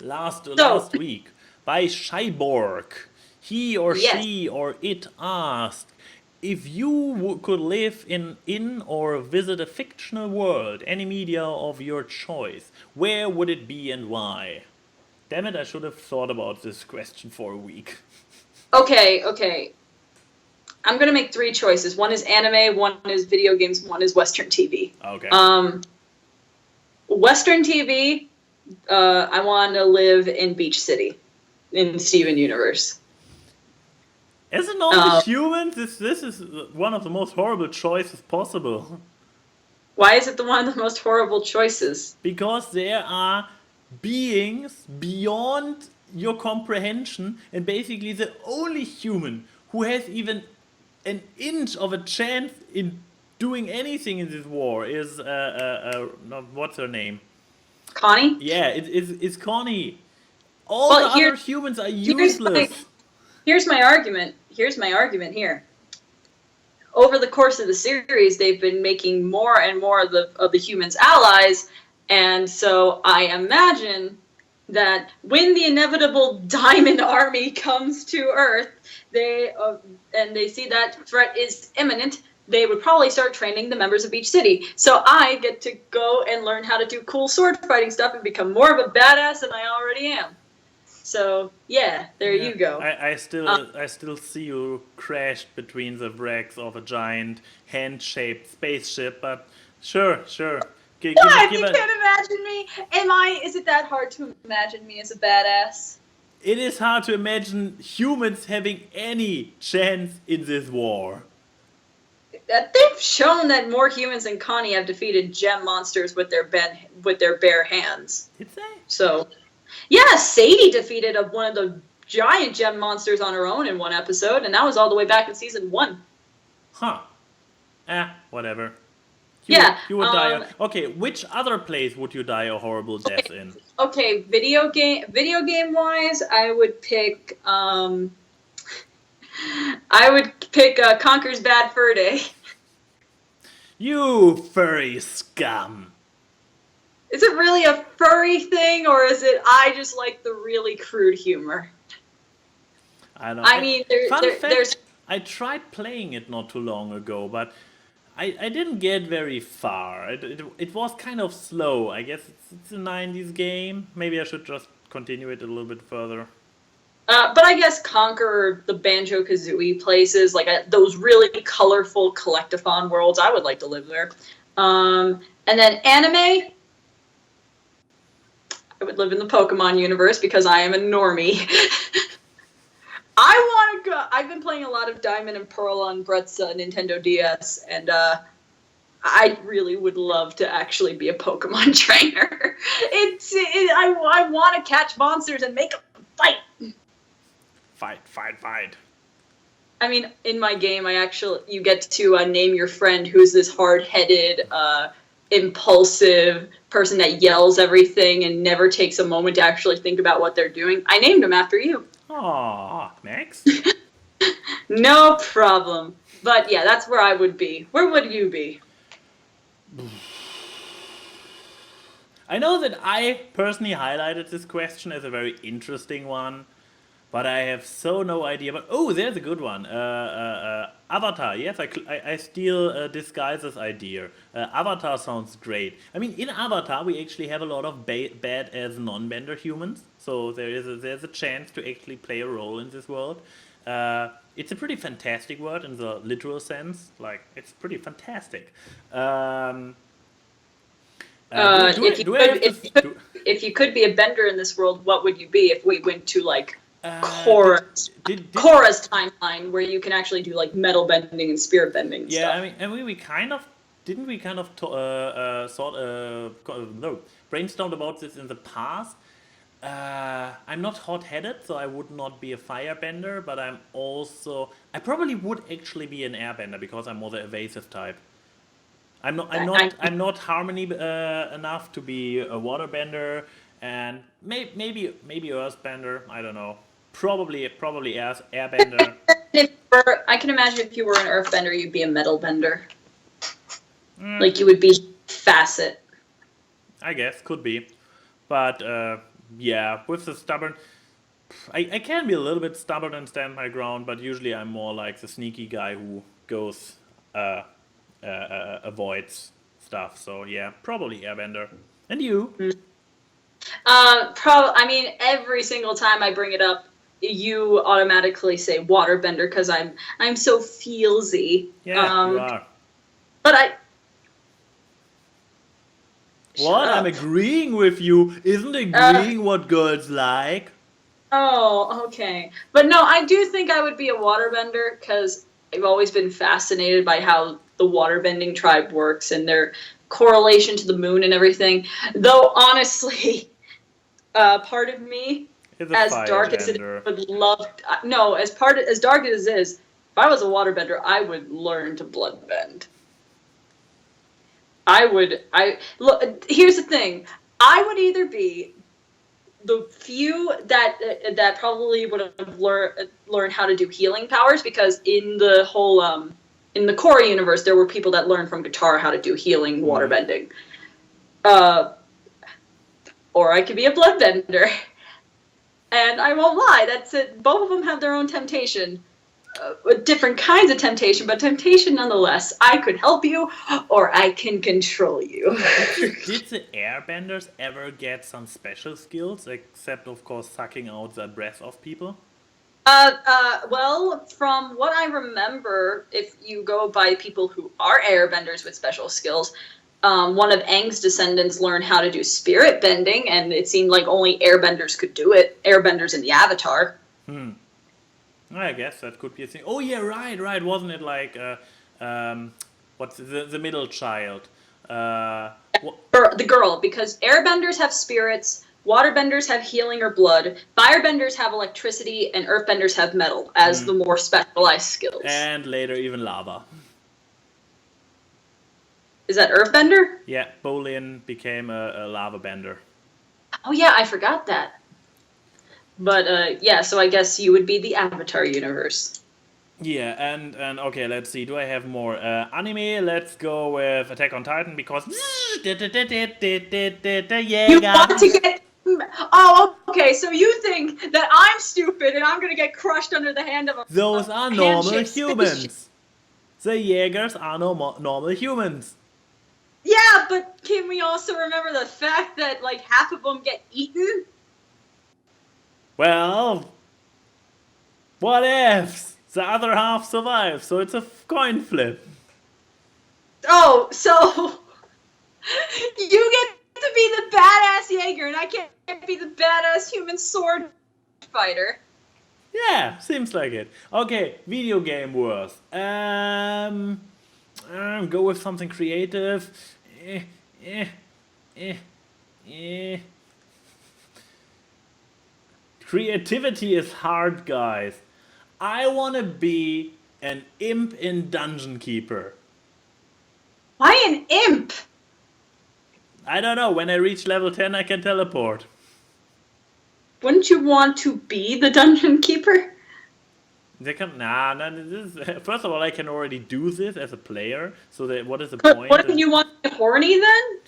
last week by Shyborg. He or she or it asked, if you could live in or visit a fictional world, any media of your choice, where would it be and why? Damn it, I should have thought about this question for a week. Okay. I'm going to make 3 choices. One is anime, one is video games, one is Western TV. Okay. Western TV, I want to live in Beach City, in Steven Universe. Isn't all humans? This is one of the most horrible choices possible. Why is it one of the most horrible choices? Because there are beings beyond your comprehension, and basically the only human who has even an inch of a chance in doing anything in this war is what's her name? Connie? Yeah, it's Connie. All the other humans are useless. Here's my argument here. Over the course of the series, they've been making more and more of the humans allies, and so I imagine that when the inevitable Diamond Army comes to Earth, they see that threat is imminent, they would probably start training the members of Beach City. So I get to go and learn how to do cool sword fighting stuff and become more of a badass than I already am. So yeah, there you go. I still see you crashed between the wrecks of a giant hand-shaped spaceship, but sure. What? You can't imagine me? Is it that hard to imagine me as a badass? It is hard to imagine humans having any chance in this war. They've shown that more humans than Connie have defeated gem monsters with their bare hands. Did they? So, yeah, Sadie defeated one of the giant gem monsters on her own in one episode, and that was all the way back in season 1. Huh. Whatever. You would die. Okay, which other place would you die a horrible death in? Okay, video game wise, I would pick Conker's Bad Fur Day. You furry scum. Is it really a furry thing, or is it I just like the really crude humor? I don't know. I mean, there's I tried playing it not too long ago, but I didn't get very far. It was kind of slow. I guess it's a 90s game. Maybe I should just continue it a little bit further. But I guess Conquer, the Banjo-Kazooie places, like those really colorful collectathon worlds, I would like to live there. And then anime, I would live in the Pokemon universe because I am a normie. I want to go. I've been playing a lot of Diamond and Pearl on Brett's Nintendo DS, and I really would love to actually be a Pokemon trainer. I want to catch monsters and make them fight. Fight. I mean, in my game, you get to name your friend, who's this hard-headed, impulsive person that yells everything and never takes a moment to actually think about what they're doing. I named him after you. Aw, Max? No problem. But yeah, that's where I would be. Where would you be? I know that I personally highlighted this question as a very interesting one, but I have no idea. But oh, there's a good one. Avatar. Yes, I steal Disguise's idea. Avatar sounds great. I mean, in Avatar, we actually have a lot of badass non-bender humans, so there's a chance to actually play a role in this world. It's a pretty fantastic word in the literal sense. Like, it's pretty fantastic. If you could be a bender in this world, what would you be if we went to like Korra's timeline, where you can actually do like metal bending and spirit bending and stuff? I mean, we kind of brainstormed about this in the past. I'm not hot-headed, so I would not be a firebender, but I probably would actually be an airbender because I'm more the evasive type. I'm not harmony enough to be a waterbender, and maybe earthbender. I don't know. Probably airbender. I can imagine if you were an earthbender, you'd be a metal bender. Like you would be Facet. I guess could be, but yeah, with the stubborn, I can be a little bit stubborn and stand my ground, but usually I'm more like the sneaky guy who goes avoids stuff. So yeah, probably airbender. And you? I mean, every single time I bring it up, you automatically say waterbender because I'm so feelsy. Yeah, you are. But What? I'm agreeing with you. Isn't agreeing what girls like? Oh, okay. But no, I do think I would be a waterbender because I've always been fascinated by how the waterbending tribe works and their correlation to the moon and everything. Though, honestly, part of me, as dark as it is, would love... as dark as it is, if I was a waterbender, I would learn to bloodbend. Look, here's the thing. I would either be the few that probably would have learned how to do healing powers, because in the whole in the Korra universe there were people that learned from Guitar how to do healing waterbending. Or I could be a bloodbender. And I won't lie, that's it. Both of them have their own temptation. Different kinds of temptation, but temptation nonetheless. I could help you, or I can control you. Did the airbenders ever get some special skills, except of course sucking out the breath of people? Well, from what I remember, if you go by people who are airbenders with special skills, one of Aang's descendants learned how to do spirit bending, and it seemed like only airbenders could do it. Airbenders in the Avatar. I guess that could be a thing. Oh yeah, right. Wasn't it like what's the middle child? The girl, because airbenders have spirits, waterbenders have healing or blood, firebenders have electricity, and earthbenders have metal as the more specialized skills. And later even lava. Is that earthbender? Yeah, Bolin became a lava bender. Oh yeah, I forgot that. But yeah, so I guess you would be the Avatar universe. Yeah, and okay, let's see. Do I have more anime? Let's go with Attack on Titan because You want to get Oh, okay. So you think that I'm stupid and I'm gonna get crushed under the hand of a Those are normal hand-shaped humans. The Jaegers are normal humans. Yeah, but can we also remember the fact that like half of them get eaten? Well, what ifs? The other half survives, so it's a coin flip. Oh, so you get to be the badass Jaeger, and I can't be the badass human sword fighter. Yeah, seems like it. Okay, video game worth. Go with something creative. Creativity is hard, guys. I wanna be an imp in Dungeon Keeper. Why an imp? I don't know, when I reach level 10 I can teleport. Wouldn't you want to be the dungeon keeper? First of all, I can already do this as a player, so that what is the But point? wouldn't you want to be horny then?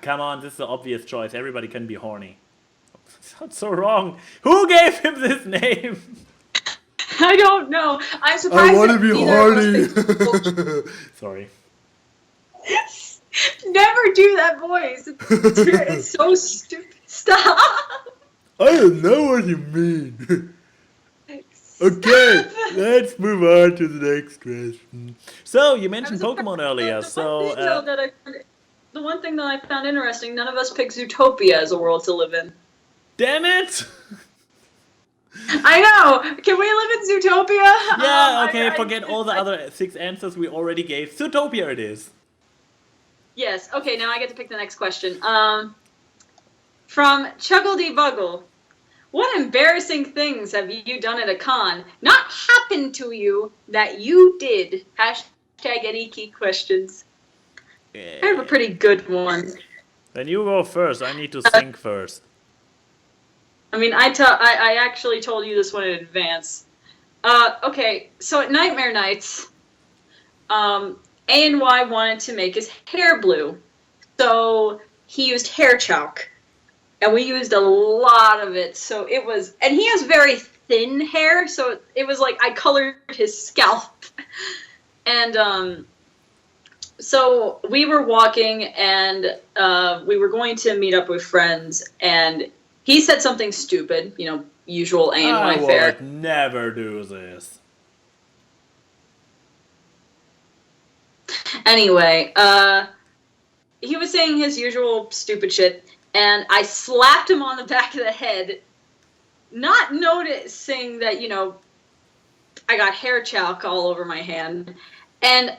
Come on, this is the obvious choice. Everybody can be horny. Sounds so wrong. Who gave him this name? I don't know. I'm surprised. I want to that be neither horny. Sorry. Never do that voice. It's so stupid. Stop. I don't know what you mean. Okay, let's move on to the next question. So, you mentioned Pokemon earlier, so... The one thing that I found interesting, none of us picked Zootopia as a world to live in. Damn it! I know! Can we live in Zootopia? Yeah, okay, forget all the other 6 answers we already gave. Zootopia it is. Yes, okay, now I get to pick the next question. From Chuggledy Buggle. What embarrassing things have you done at a con? Not happened to you, that you did. Hashtag any key questions. I have a pretty good one. Then you go first. I need to think first. I mean, I actually told you this one in advance. Okay, so at Nightmare Nights, A&Y wanted to make his hair blue. So he used hair chalk. And we used a lot of it, so it was... And he has very thin hair, so it was like I colored his scalp. And, so we were walking, and we were going to meet up with friends, and he said something stupid, you know, usual A&Y fare. I would never do this. Anyway, he was saying his usual stupid shit, and I slapped him on the back of the head, not noticing that, you know, I got hair chalk all over my hand. And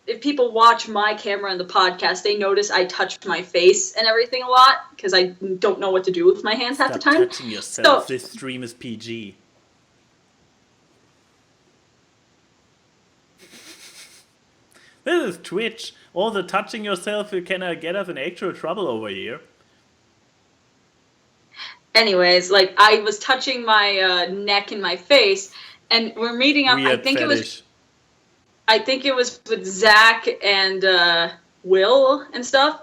if people watch my camera and the podcast, they notice I touch my face and everything a lot, because I don't know what to do with my hands half the time. Stop touching yourself. So, this stream is PG. This is Twitch. All the touching yourself can get us in actual trouble over here. Anyways, like, I was touching my neck and my face, and we're meeting up. Weird I think fetish. it was with Zach and Will and stuff,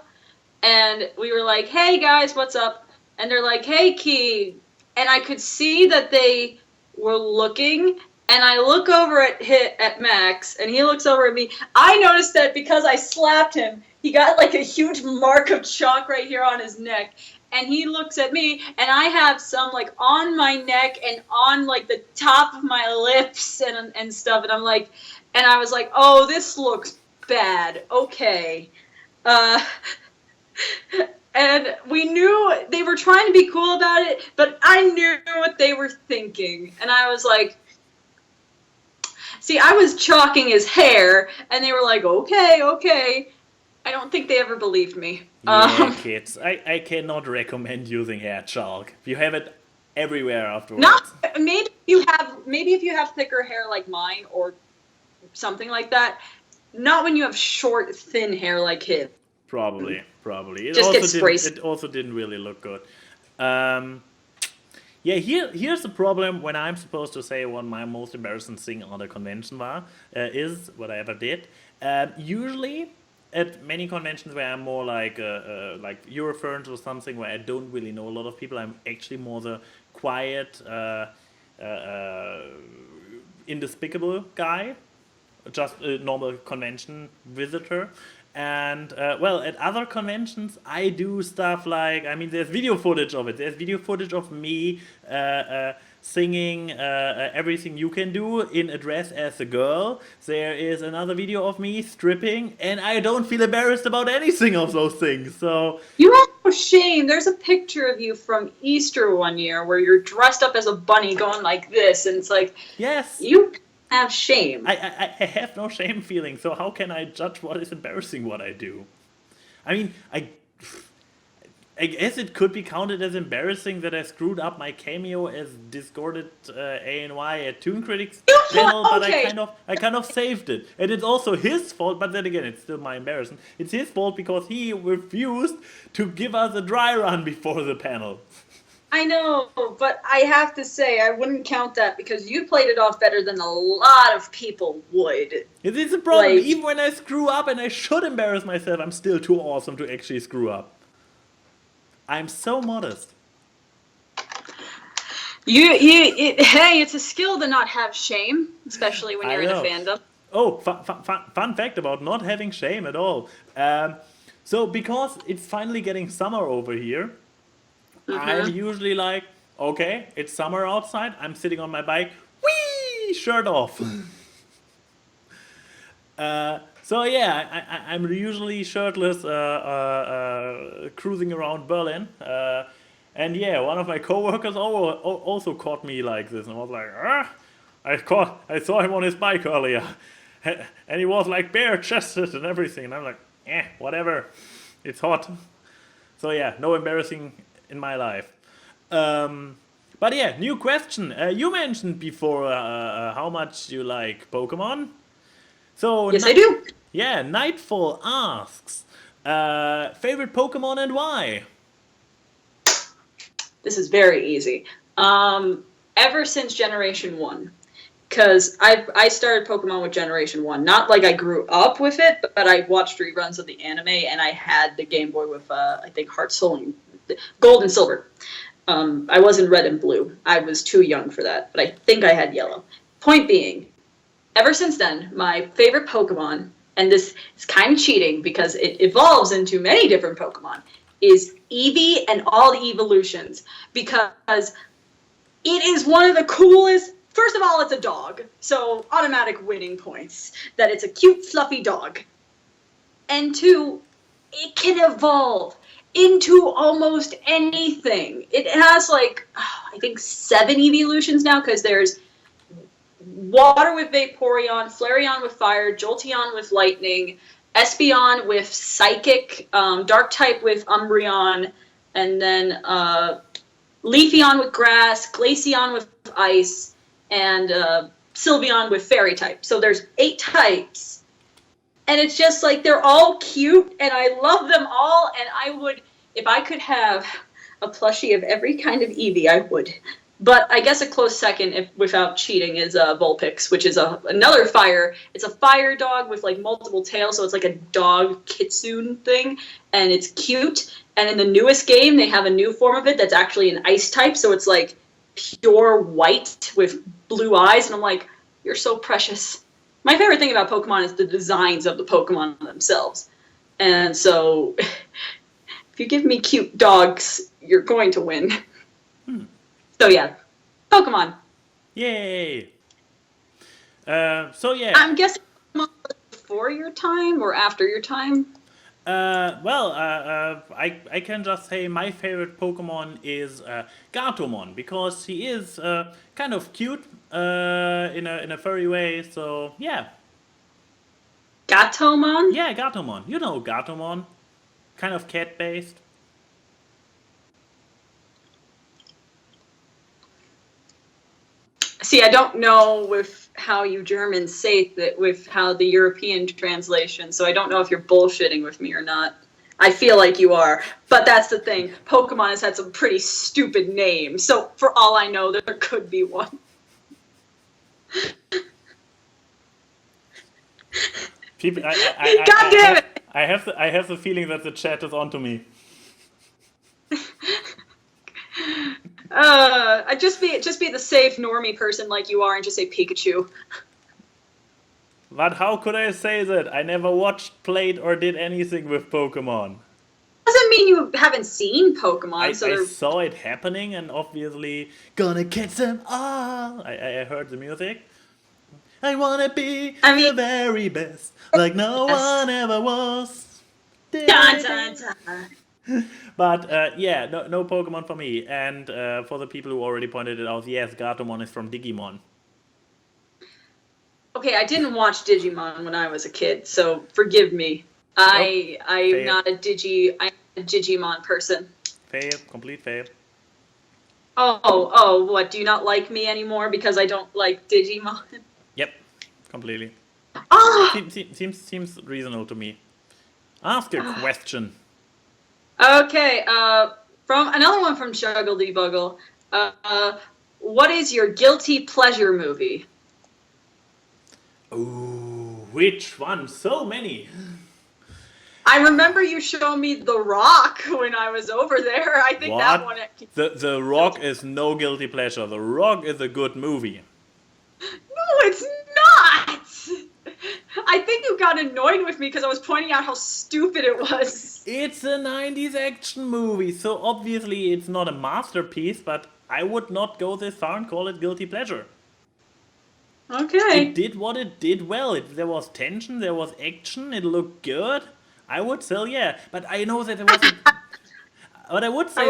and we were like, "Hey guys, what's up?" And they're like, "Hey Key," and I could see that they were looking. And I look over at Max, and he looks over at me. I noticed that because I slapped him, he got like a huge mark of chalk right here on his neck. And he looks at me, and I have some like on my neck and on like the top of my lips and stuff. And I was like, oh, this looks bad. Okay. And we knew they were trying to be cool about it, but I knew what they were thinking. And I was like, see, I was chalking his hair, and they were like, okay. I don't think they ever believed me. Yeah, kids, I cannot recommend using hair chalk. You have it everywhere afterwards. Not maybe if you have thicker hair like mine or something like that. Not when you have short, thin hair like his. Probably. It also didn't really look good. Yeah, here's the problem when I'm supposed to say what my most embarrassing thing on the convention is what I ever did. Usually, at many conventions where I'm more like Euroferns or something where I don't really know a lot of people. I'm actually more the quiet, indespicable guy, just a normal convention visitor. And well, at other conventions, I do stuff like, I mean, there's video footage of it. There's video footage of me singing Everything You Can Do in a dress as a girl. There is another video of me stripping, and I don't feel embarrassed about anything of those things. So You have no shame. There's a picture of you from Easter one year where you're dressed up as a bunny going like this, and it's like, yes, you have shame. I have no shame feeling. So how can I judge what is embarrassing what I do? I mean, I guess it could be counted as embarrassing that I screwed up my cameo as discorded ANY at Toon Critics panel, but okay. I kind of saved it, and it's also his fault. But then again, it's still my embarrassment. It's his fault because he refused to give us a dry run before the panel. I know, but I have to say, I wouldn't count that because you played it off better than a lot of people would. It is a problem. Like, even when I screw up and I should embarrass myself, I'm still too awesome to actually screw up. I'm so modest. Hey, it's a skill to not have shame, especially when you're in a fandom. Oh, fun fact about not having shame at all. So because it's finally getting summer over here, I'm usually like, okay, it's summer outside. I'm sitting on my bike, whee, shirt off. So yeah, I'm usually shirtless, cruising around Berlin, and yeah, one of my coworkers also caught me like this, and I was like, I saw him on his bike earlier, and he was like bare chested and everything, and I'm like, whatever, it's hot. So yeah, no embarrassing in my life. But yeah, new question. You mentioned before how much you like Pokemon. So yes, I do. Yeah, Nightfall asks, favorite Pokemon and why? This is very easy. Ever since Generation 1. Because I started Pokemon with Generation 1. Not like I grew up with it, but I watched reruns of the anime, and I had the Game Boy with, I think, Heart, Soul, and Gold and Silver. I wasn't Red and Blue. I was too young for that, but I think I had Yellow. Point being, ever since then, my favorite Pokemon, and this is kind of cheating because it evolves into many different Pokemon, is Eevee and all the evolutions. Because it is one of the coolest. First of all, it's a dog, so automatic winning points. That it's a cute, fluffy dog. And two, it can evolve into almost anything. It has like, I think 7 evolutions now, because there's Water with Vaporeon, Flareon with Fire, Jolteon with Lightning, Espeon with Psychic, Dark type with Umbreon, and then Leafeon with Grass, Glaceon with Ice, and Sylveon with Fairy type. So there's 8 types. And it's just like, they're all cute, and I love them all, and I would, if I could have a plushie of every kind of Eevee, I would. But I guess a close second, without cheating, is Vulpix, which is another fire. It's a fire dog with like multiple tails, so it's like a dog kitsune thing, and it's cute. And in the newest game, they have a new form of it that's actually an ice type, so it's like pure white with blue eyes, and I'm like, you're so precious. My favorite thing about Pokemon is the designs of the Pokemon themselves. And so, if you give me cute dogs, you're going to win. So yeah, Pokemon. Yay! So yeah. I'm guessing before your time or after your time? I can just say my favorite Pokemon is Gatomon, because he is kind of cute in a furry way. So yeah. Gatomon? Yeah, Gatomon. You know Gatomon, kind of cat based. See, I don't know with how you Germans say that with how the European translation, so I don't know if you're bullshitting with me or not. I feel like you are, but that's the thing. Pokemon has had some pretty stupid names, so for all I know, there could be one. People, God damn it! I have the feeling that the chat is onto me. I just be the safe normie person like you are and just say Pikachu. But how could I say that? I never watched, played, or did anything with Pokemon. Doesn't mean you haven't seen Pokemon. I So saw it happening and obviously gonna catch them all. I heard the music. I wanna be the very best, like no one ever was. Dun, dun, dun. But yeah, no Pokemon for me. And for the people who already pointed it out, yes, Gatomon is from Digimon. Okay, I didn't watch Digimon when I was a kid, so forgive me. I'm not a Digimon person. Fail, complete fail. Oh, what? Do you not like me anymore because I don't like Digimon? Yep, completely. Oh! Seems reasonable to me. Ask a question. Okay, from another one from Juggle Debuggle. What is your guilty pleasure movie? Ooh, which one? So many. I remember you showing me The Rock when I was over there. I think that one. The Rock is no guilty pleasure. The Rock is a good movie. No, it's not. I think you got annoyed with me because I was pointing out how stupid it was. It's a 90s action movie, so obviously it's not a masterpiece, but I would not go this far and call it guilty pleasure. Okay. It did what it did well. There was tension, there was action, it looked good. I would say yeah, but I know that there was but I would say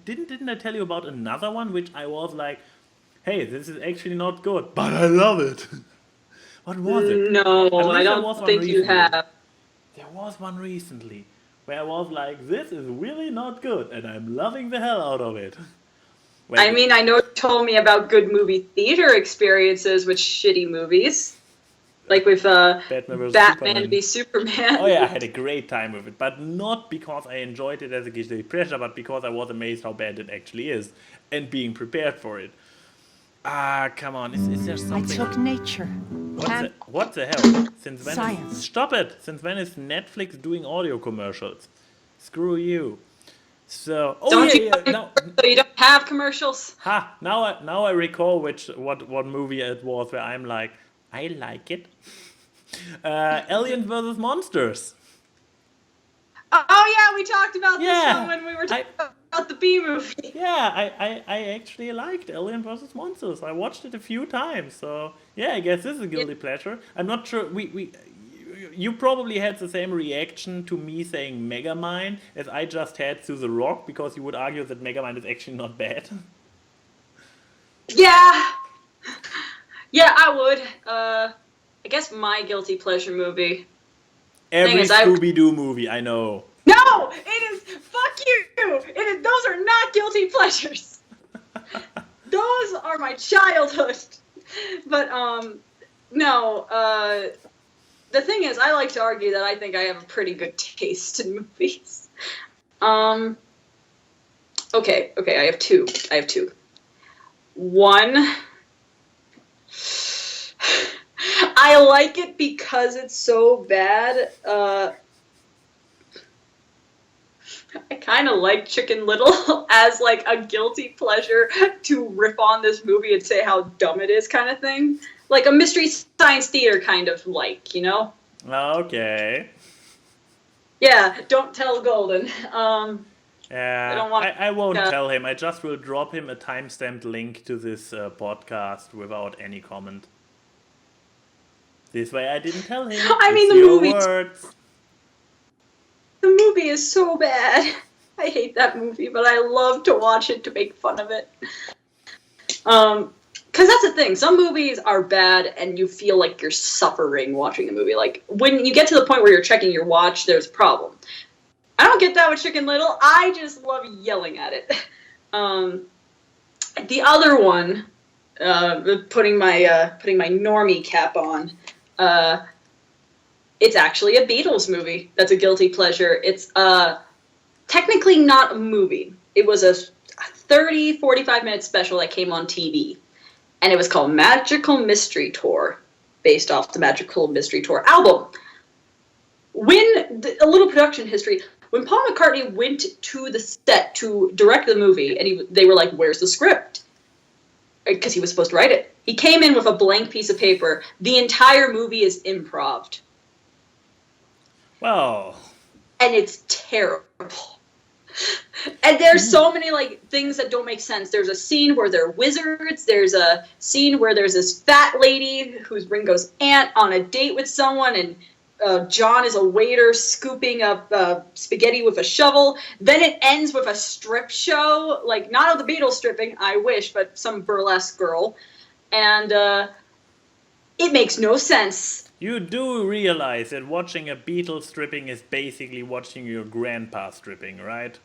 didn't I tell you about another one which I was like, hey, this is actually not good, but I love it. What was it? No, I don't think you have. There was one recently where I was like, this is really not good, and I'm loving the hell out of it. I mean, I know you told me about good movie theater experiences with shitty movies. Like with Batman v Superman. Oh yeah, I had a great time with it, but not because I enjoyed it as a guilty pleasure, but because I was amazed how bad it actually is, and being prepared for it. Ah, come on, is there something? I took nature. What the hell? Since when? Science. Stop it! Since when is Netflix doing audio commercials? Screw you. So, So you don't have commercials? Now I recall what movie it was where I'm like, I like it. Aliens vs. Monsters. Oh yeah, we talked about this one when we were talking about the B movie. Yeah, I actually liked Alien vs. Monsters. I watched it a few times, so yeah, I guess this is a guilty pleasure. I'm not sure. You probably had the same reaction to me saying Megamind as I just had to The Rock, because you would argue that Megamind is actually not bad. Yeah, I would. I guess my guilty pleasure movie. Every Scooby-Doo movie, I know. No, it is. Fuck you. It is. Those are not guilty pleasures. Those are my childhood. But no. The thing is, I like to argue that I think I have a pretty good taste in movies. Okay, I have two. One, I like it because it's so bad. I kind of like Chicken Little as like a guilty pleasure to rip on this movie and say how dumb it is, kind of thing. Like a Mystery Science Theater kind of like, you know? Okay. Yeah, don't tell Golden. Yeah, I won't tell him. I just will drop him a timestamped link to this podcast without any comment. This way I didn't tell him. I mean, the movie is so bad. I hate that movie, but I love to watch it to make fun of it. Because that's the thing. Some movies are bad and you feel like you're suffering watching the movie. Like, when you get to the point where you're checking your watch, there's a problem. I don't get that with Chicken Little. I just love yelling at it. The other one, putting my normie cap on, it's actually a Beatles movie. That's a guilty pleasure. It's technically not a movie. It was a 45-minute special that came on TV. And it was called Magical Mystery Tour, based off the Magical Mystery Tour album. a little production history. When Paul McCartney went to the set to direct the movie, and they were like, "Where's the script?" Because he was supposed to write it. He came in with a blank piece of paper. The entire movie is improv. Well. And it's terrible. And there's so many like things that don't make sense. There's a scene where they're wizards. There's a scene where there's this fat lady who's Ringo's aunt on a date with someone, and John is a waiter scooping up spaghetti with a shovel. Then it ends with a strip show, like not of the Beatles stripping, I wish, but some burlesque girl. And it makes no sense. You do realize that watching a Beatles stripping is basically watching your grandpa stripping, right?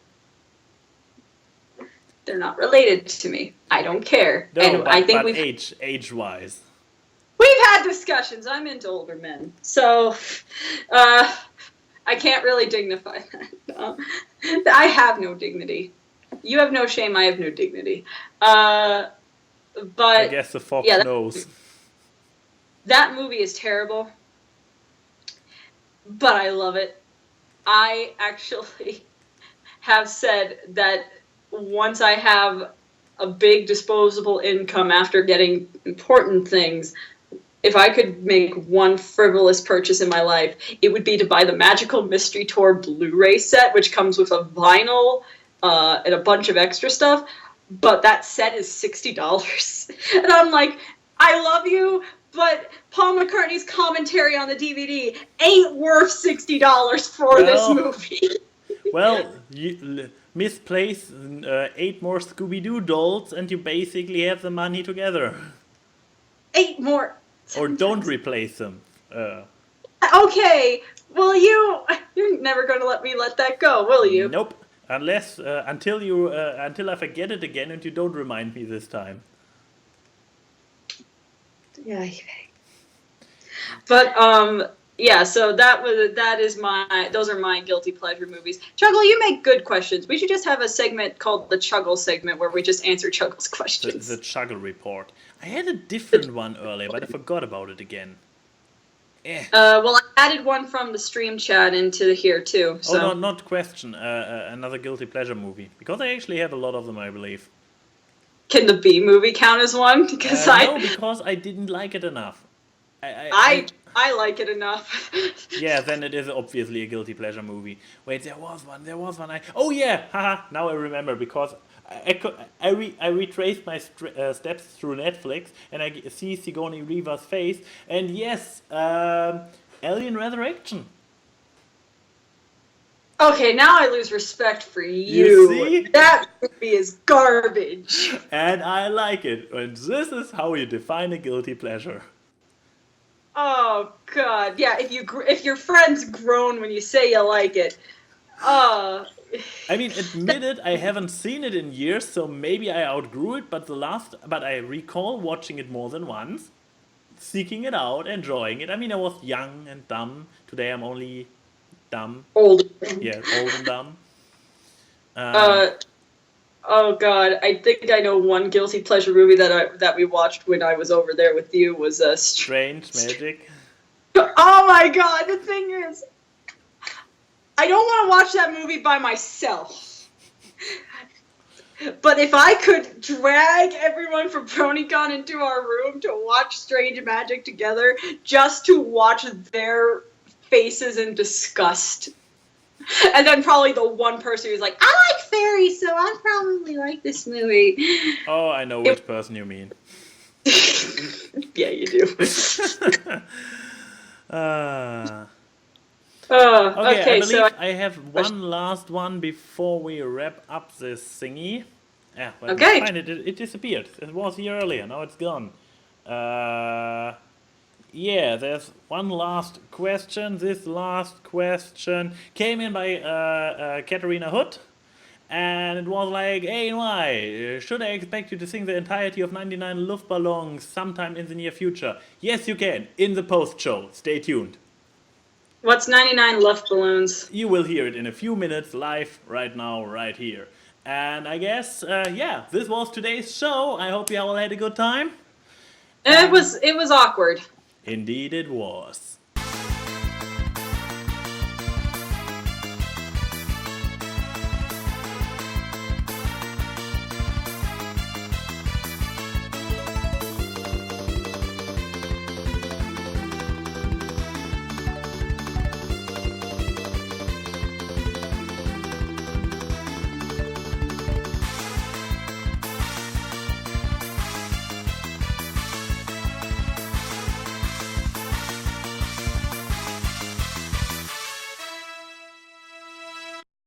They're not related to me. I don't care. No, and but, I think but age-wise. We've had discussions. I'm into older men. So I can't really dignify that. I have no dignity. You have no shame. I have no dignity. But I guess the fox knows. That movie is terrible. But I love it. I actually have said that once I have a big disposable income after getting important things, if I could make one frivolous purchase in my life, it would be to buy the Magical Mystery Tour Blu-ray set, which comes with a vinyl and a bunch of extra stuff. But that set is $60. And I'm like, I love you, but Paul McCartney's commentary on the DVD ain't worth $60 for this movie. Well, you misplace 8 more Scooby-Doo dolls and you basically have the money together. 8 more. Or don't replace them. Okay, well you're never going to let me let that go, will you? Nope. Unless until I forget it again and you don't remind me this time. Yeah. But yeah, so those are my guilty pleasure movies. Chuggle, you make good questions. We should just have a segment called the Chuggle segment where we just answer Chuggle's questions. The Chuggle report. I had a different one earlier, but I forgot about it again. Well, I added one from the stream chat into here too. So. Oh, no, not question. Another guilty pleasure movie. Because I actually have a lot of them, I believe. Can the B movie count as one? Because no, because I didn't like it enough. I like it enough. Yeah, then it is obviously a guilty pleasure movie. Wait, there was one. Oh yeah, haha. Now I remember because I retraced my steps through Netflix and I see Sigourney Weaver's face, and yes, Alien Resurrection. Okay, now I lose respect for you. You see? That movie is garbage. And I like it. And this is how you define a guilty pleasure. Oh God, yeah. If your friends groan when you say you like it, I mean, admit it, I haven't seen it in years, so maybe I outgrew it. But I recall watching it more than once, seeking it out, enjoying it. I mean, I was young and dumb. Today I'm only dumb. Old. Yeah, old and dumb. Oh God, I think I know one guilty pleasure movie that we watched when I was over there with you was Strange Magic. Oh my God, the thing is, I don't want to watch that movie by myself. But if I could drag everyone from BronyCon into our room to watch Strange Magic together, just to watch their faces in disgust. And then probably the one person who's like, I like fairies, so I probably like this movie. Oh, I know which person you mean. Yeah, you do. Okay, I believe I have one last one before we wrap up this thingy. Yeah, well, okay. Fine, it disappeared. It was here earlier, now it's gone. Yeah, there's one last question. This last question came in by Katarina Hood. And it was like, ANY, should I expect you to sing the entirety of 99 Luftballons sometime in the near future? Yes, you can, in the post-show. Stay tuned. What's 99 Luftballons? You will hear it in a few minutes live, right now, right here. And I guess, yeah, this was today's show. I hope you all had a good time. It was awkward. Indeed it was.